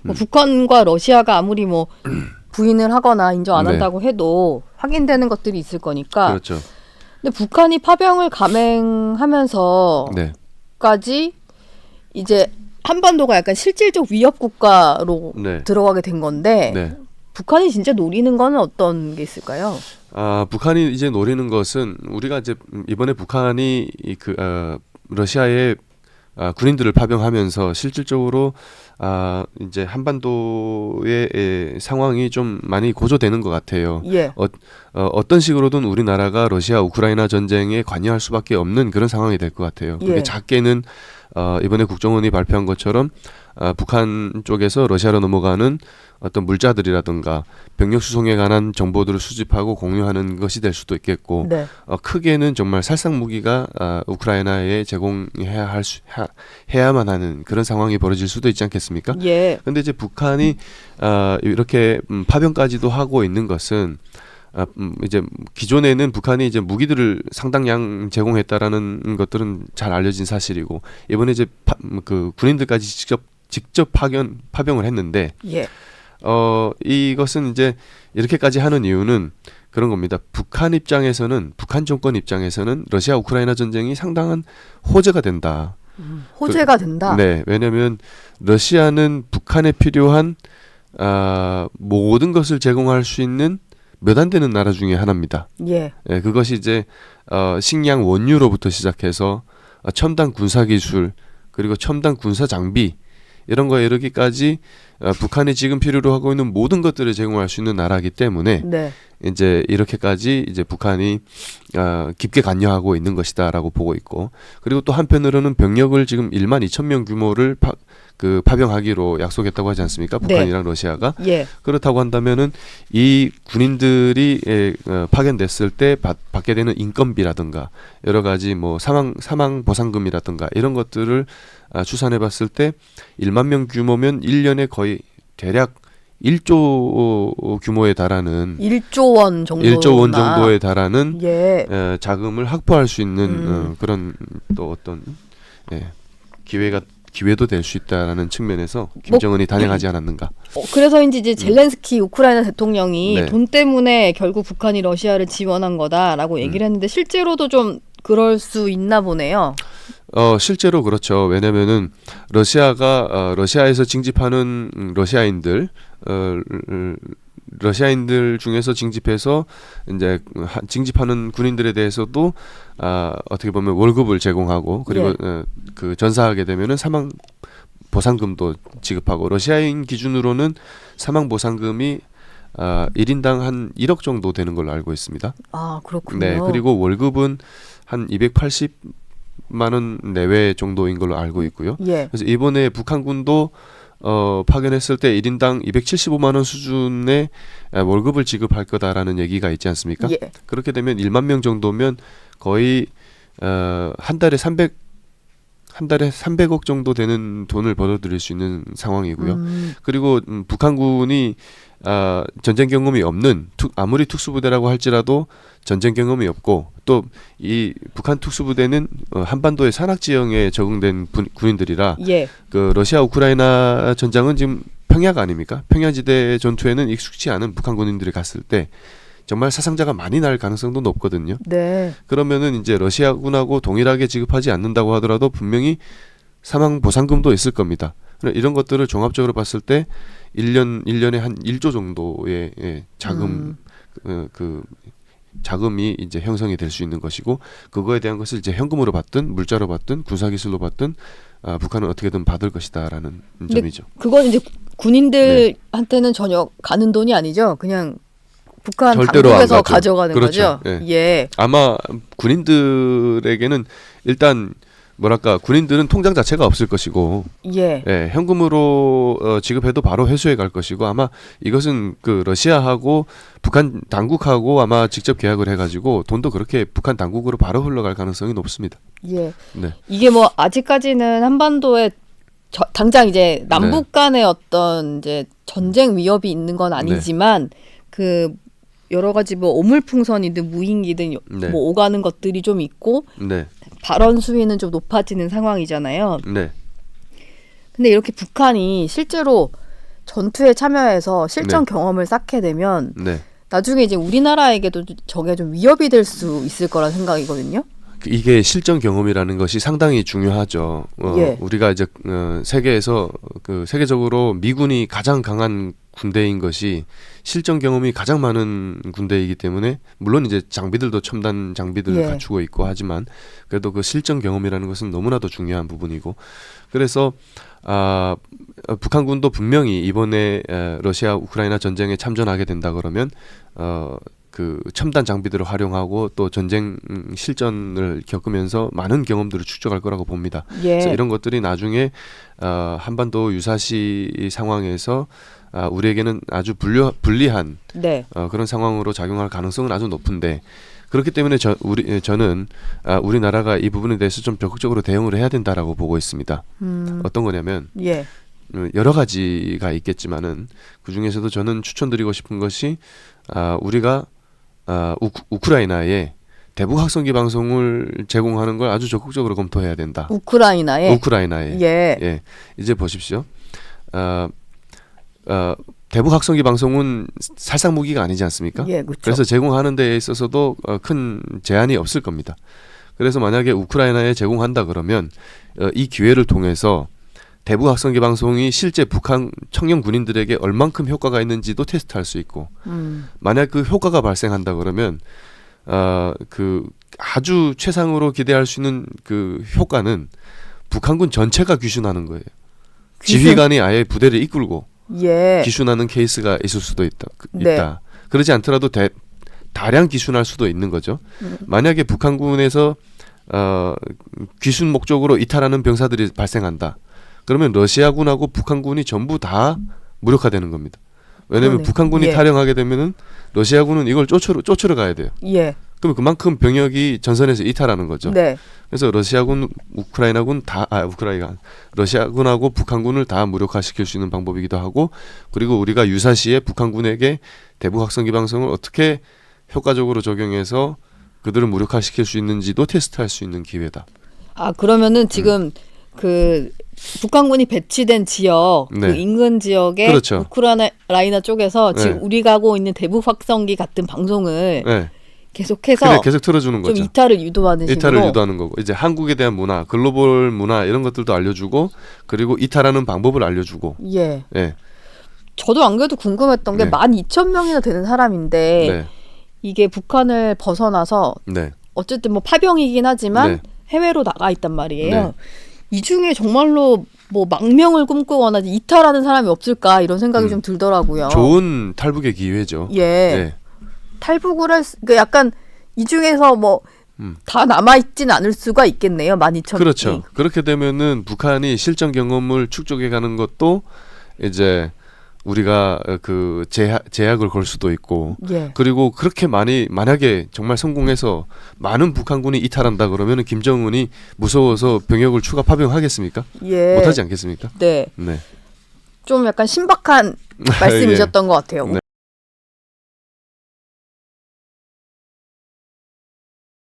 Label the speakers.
Speaker 1: 뭐 북한과 러시아가 아무리 뭐 부인을 하거나 인정 안
Speaker 2: 네.
Speaker 1: 한다고 해도 확인되는 것들이 있을 거니까.
Speaker 2: 그렇죠.
Speaker 1: 근데 북한이 파병을 감행하면서까지
Speaker 2: 네.
Speaker 1: 이제 한반도가 약간 실질적 위협 국가로
Speaker 2: 네.
Speaker 1: 들어가게 된 건데
Speaker 2: 네.
Speaker 1: 북한이 진짜 노리는 거는 어떤 게 있을까요?
Speaker 2: 북한이 이제 노리는 것은 우리가 이제 이번에 북한이 러시아의 군인들을 파병하면서 실질적으로 이제 한반도의 상황이 좀 많이 고조되는 것 같아요.
Speaker 1: 예.
Speaker 2: 어떤 식으로든 우리나라가 러시아 우크라이나 전쟁에 관여할 수밖에 없는 그런 상황이 될 것 같아요. 그게
Speaker 1: 예.
Speaker 2: 작게는 이번에 국정원이 발표한 것처럼 북한 쪽에서 러시아로 넘어가는 어떤 물자들이라든가 병력 수송에 관한 정보들을 수집하고 공유하는 것이 될 수도 있겠고,
Speaker 1: 네.
Speaker 2: 크게는 정말 살상 무기가 우크라이나에 해야만 하는 그런 상황이 벌어질 수도 있지 않겠습니까?
Speaker 1: 예.
Speaker 2: 근데 이제 북한이 이렇게 파병까지도 하고 있는 것은 이제 기존에는 북한이 이제 무기들을 상당량 제공했다라는 것들은 잘 알려진 사실이고, 이번에 이제 그 군인들까지 직접 파병을 했는데,
Speaker 1: 예.
Speaker 2: 이것은 이제 이렇게까지 하는 이유는 그런 겁니다. 북한 정권 입장에서는 러시아 우크라이나 전쟁이 상당한 호재가 된다.
Speaker 1: 호재가 된다.
Speaker 2: 네, 왜냐하면 러시아는 북한에 필요한 모든 것을 제공할 수 있는 몇 안 되는 나라 중에 하나입니다.
Speaker 1: 예.
Speaker 2: 네, 그것이 이제 식량 원유로부터 시작해서 첨단 군사 기술, 그리고 첨단 군사 장비, 이런 거에 이르기까지 북한이 지금 필요로 하고 있는 모든 것들을 제공할 수 있는 나라이기 때문에,
Speaker 1: 네.
Speaker 2: 이제 이렇게까지 이제 북한이 깊게 관여하고 있는 것이다라고 보고 있고, 그리고 또 한편으로는 병력을 지금 1만 2천 명 규모를 파병하기로 약속했다고 하지 않습니까? 북한이랑 러시아가.
Speaker 1: 예.
Speaker 2: 그렇다고 한다면은 이 군인들이 파견됐을 때 받게 되는 인건비라든가 여러 가지 뭐 사망 보상금이라든가 이런 것들을 추산해봤을 때 1만 명 규모면 1년에 거의 대략 1조 규모에 달하는
Speaker 1: 1조 원 정도.
Speaker 2: 1조 원 정도에 달하는
Speaker 1: 예.
Speaker 2: 자금을 확보할 수 있는 그런 또 어떤 기회도 될 수 있다라는 측면에서 김정은이 단행하지 않았는가.
Speaker 1: 그래서인지 이제 젤렌스키 우크라이나 대통령이
Speaker 2: 네.
Speaker 1: 돈 때문에 결국 북한이 러시아를 지원한 거다라고 얘기를 했는데 실제로도 좀 그럴 수 있나 보네요.
Speaker 2: 실제로 그렇죠. 왜냐면은 러시아에서 징집하는 러시아인들 중에서 징집해서 이제 징집하는 군인들에 대해서도 어떻게 보면 월급을 제공하고, 그리고 그 전사하게 되면은 사망 보상금도 지급하고, 러시아인 기준으로는 사망 보상금이 1인당 한 1억 정도 되는 걸로 알고 있습니다.
Speaker 1: 아, 그렇군요.
Speaker 2: 네, 그리고 월급은 한 280만 원 내외 정도인 걸로 알고 있고요.
Speaker 1: 예.
Speaker 2: 그래서 이번에 북한군도 파견했을 때 1인당 275만 원 수준의 월급을 지급할 거다라는 얘기가 있지 않습니까?
Speaker 1: 예.
Speaker 2: 그렇게 되면 1만 명 정도면 거의 한 달에 300억 정도 되는 돈을 벌어들일 수 있는 상황이고요. 그리고 북한군이 전쟁 경험이 없는 아무리 특수부대라고 할지라도 전쟁 경험이 없고, 또 이 북한 특수부대는 한반도의 산악 지형에 적응된 군인들이라
Speaker 1: 예.
Speaker 2: 그 러시아 우크라이나 전장은 지금 평야가 아닙니까? 평야지대 전투에는 익숙치 않은 북한 군인들이 갔을 때 정말 사상자가 많이 날 가능성도 높거든요.
Speaker 1: 네.
Speaker 2: 그러면은 이제 러시아군하고 동일하게 지급하지 않는다고 하더라도 분명히 사망 보상금도 있을 겁니다. 이런 것들을 종합적으로 봤을 때 1년에 한 1조 정도의 자금이 이제 형성이 될 수 있는 것이고, 그거에 대한 것을 이제 현금으로 받든 물자로 받든 군사기술로 받든 북한은 어떻게든 받을 것이다라는 점이죠.
Speaker 1: 그건 이제 군인들한테는 전혀 가는 돈이 아니죠. 그냥 북한
Speaker 2: 절대로
Speaker 1: 당국에서
Speaker 2: 안 가죠.
Speaker 1: 가져가는
Speaker 2: 그렇죠.
Speaker 1: 거죠.
Speaker 2: 예.
Speaker 1: 예.
Speaker 2: 아마 군인들에게는 일단 군인들은 통장 자체가 없을 것이고,
Speaker 1: 예.
Speaker 2: 현금으로 지급해도 바로 회수해 갈 것이고, 아마 이것은 그 러시아하고 북한 당국하고 아마 직접 계약을 해가지고 돈도 그렇게 북한 당국으로 바로 흘러갈 가능성이 높습니다.
Speaker 1: 예.
Speaker 2: 네.
Speaker 1: 이게 뭐 아직까지는 한반도에 당장 이제 남북 간의 어떤 이제 전쟁 위협이 있는 건 아니지만 그 여러 가지 뭐 오물풍선이든 무인기든
Speaker 2: 네.
Speaker 1: 뭐 오가는 것들이 좀 있고
Speaker 2: 네.
Speaker 1: 발언 수위는 좀 높아지는 상황이잖아요.
Speaker 2: 네.
Speaker 1: 근데 이렇게 북한이 실제로 전투에 참여해서 실전 경험을 쌓게 되면
Speaker 2: 네.
Speaker 1: 나중에 이제 우리나라에게도 저게 좀 위협이 될 수 있을 거란 생각이거든요.
Speaker 2: 이게 실전 경험이라는 것이 상당히 중요하죠. 우리가 이제 세계에서 세계적으로 미군이 가장 강한 군대인 것이 실전 경험이 가장 많은 군대이기 때문에 물론 이제 장비들도 첨단 장비들을 갖추고 있고 하지만 그래도 그 실전 경험이라는 것은 너무나도 중요한 부분이고 그래서 북한군도 분명히 이번에 러시아 우크라이나 전쟁에 참전하게 된다 그러면 그 첨단 장비들을 활용하고 또 전쟁 실전을 겪으면서 많은 경험들을 축적할 거라고 봅니다. 그래서 이런 것들이 나중에 한반도 유사시 상황에서 우리에게는 아주 불리한 그런 상황으로 작용할 가능성은 아주 높은데 그렇기 때문에 저는 우리나라가 이 부분에 대해서 좀 적극적으로 대응을 해야 된다라고 보고 있습니다. 어떤 거냐면 여러 가지가 있겠지만은 그 중에서도 저는 추천드리고 싶은 것이 우리가 우크라이나에 대북 학성기 방송을 제공하는 걸 아주 적극적으로 검토해야 된다. 우크라이나에. 이제 보십시오. 대북 학성기 방송은 살상 무기가 아니지 않습니까?
Speaker 1: 그렇죠.
Speaker 2: 그래서 제공하는 데에 있어서도 큰 제한이 없을 겁니다. 그래서 만약에 우크라이나에 제공한다 그러면 이 기회를 통해서 대북 학성기 방송이 실제 북한 청년 군인들에게 얼만큼 효과가 있는지도 테스트할 수 있고 만약 그 효과가 발생한다 그러면 그 아주 최상으로 기대할 수 있는 그 효과는 북한군 전체가 귀순하는 거예요. 지휘관이 아예 부대를 이끌고 귀순하는 케이스가 있을 수도 있다. 그러지 않더라도 다량 귀순할 수도 있는 거죠. 만약에 북한군에서 귀순 목적으로 이탈하는 병사들이 발생한다. 그러면 러시아군하고 북한군이 전부 다 무력화되는 겁니다. 왜냐하면 북한군이 탈영하게 되면은 러시아군은 이걸 쫓으러 가야 돼요. 그럼 그만큼 병력이 전선에서 이탈하는 거죠. 그래서 러시아군, 러시아군하고 북한군을 다 무력화시킬 수 있는 방법이기도 하고, 그리고 우리가 유사시에 북한군에게 대북 학성기 방송을 어떻게 효과적으로 적용해서 그들을 무력화시킬 수 있는지도 테스트할 수 있는 기회다.
Speaker 1: 그러면은 지금 그 북한군이 배치된 지역, 그 인근 지역에 우크라이나 쪽에서 지금 우리가 하고 있는 대북 확성기 같은 방송을 계속해서
Speaker 2: 계속 틀어주는 거죠.
Speaker 1: 좀 이탈을 유도하는 식으로.
Speaker 2: 이탈을 유도하는 거고 이제 한국에 대한 문화, 글로벌 문화 이런 것들도 알려주고 그리고 이탈하는 방법을 알려주고.
Speaker 1: 저도 안 그래도 궁금했던 게 12,000명이나 되는 사람인데 이게 북한을 벗어나서 어쨌든 뭐 파병이긴 하지만 해외로 나가 있단 말이에요. 이 중에 정말로 뭐 망명을 꿈꾸거나 이탈하는 사람이 없을까 이런 생각이 좀 들더라고요.
Speaker 2: 좋은 탈북의 기회죠.
Speaker 1: 탈북을 약간 이 중에서 뭐 다 남아있진 않을 수가 있겠네요. 12,000명이.
Speaker 2: 그렇죠. 그렇게 되면은 북한이 실전 경험을 축적해가는 것도 이제 우리가 그 제약을 걸 수도 있고 그리고 그렇게 만약에 정말 성공해서 많은 북한군이 이탈한다 그러면은 김정은이 무서워서 병력을 추가 파병하겠습니까? 못하지 않겠습니까?
Speaker 1: 좀 약간 신박한 말씀이셨던 것 같아요.